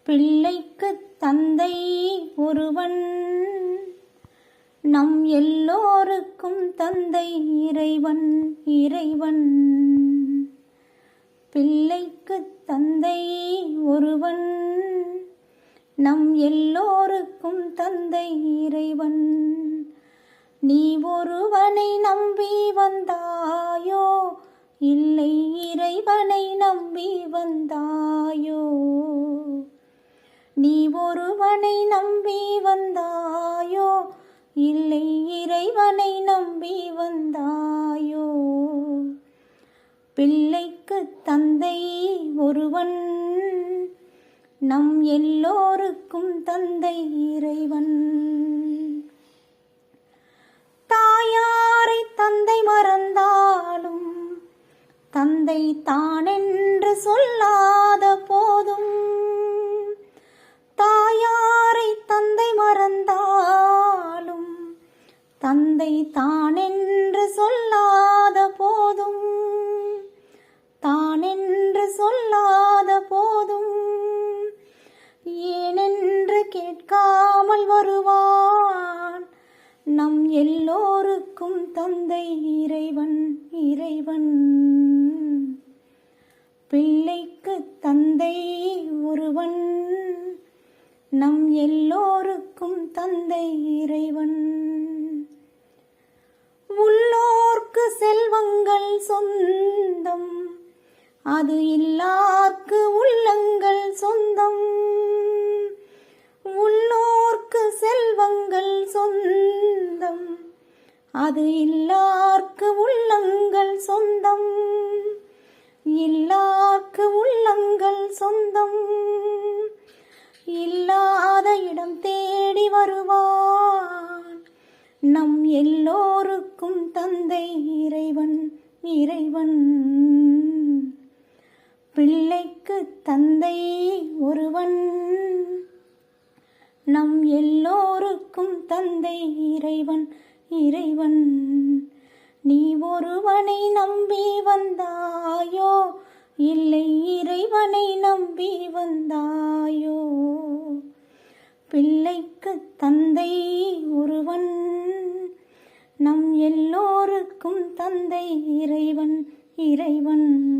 பிள்ளைக்குத் தந்தை ஒருவன், நம் எல்லோருக்கும் தந்தை இறைவன் இறைவன். பிள்ளைக்குத் தந்தை ஒருவன், நம் எல்லோருக்கும் தந்தை இறைவன். நீ ஒருவனை நம்பி வந்தாயோ, இல்லை இறைவனை நம்பி வந்தாயோ? நீ ஒருவனை நம்பி வந்தாயோ, இல்லை இறைவனை நம்பி வந்தாயோ? பிள்ளைக்குத் தந்தை ஒருவன், நம் எல்லோருக்கும் தந்தை இறைவன். தாயாரை தந்தை மறந்தாலும் தந்தை தானென்று சொல்லாத போதும், தாயாரை தந்தை மறந்தாலும் தந்தை தானென்று சொல்லாத போதும், தானென்று சொல்லாத போதும், ஏனென்று கேட்காமல் வருவான் நம் எல்லோருக்கும் தந்தை இறைவன் இறைவன். பிள்ளைக்குத் தந்தை ஒருவன், நம் எல்லோருக்கும் தந்தை இறைவன். உள்ளோர்க்கு செல்வங்கள் சொந்தம், அது இல்லார்க்கு உள்ளங்கள் சொந்தம். உள்ளோர்க்கு செல்வங்கள் சொந்தம், அது இல்லார்க்கு உள்ளங்கள் சொந்தம். இல்லார்க்கு உள்ளங்கள் சொந்தம். இல்லாத இடம் தேடி வருவான் நம் எல்லோருக்கும் தந்தை இறைவன் இறைவன். பிள்ளைக்குத் தந்தை ஒருவன், நம் எல்லோருக்கும் தந்தை இறைவன் இறைவன். நீ ஒருவனை நம்பி வந்தாயோ, இல்லை இறைவனை நம்பி வந்தாயோ? பிள்ளைக்குத் தந்தை ஒருவன், நம் எல்லோருக்கும் தந்தை இறைவன் இறைவன்.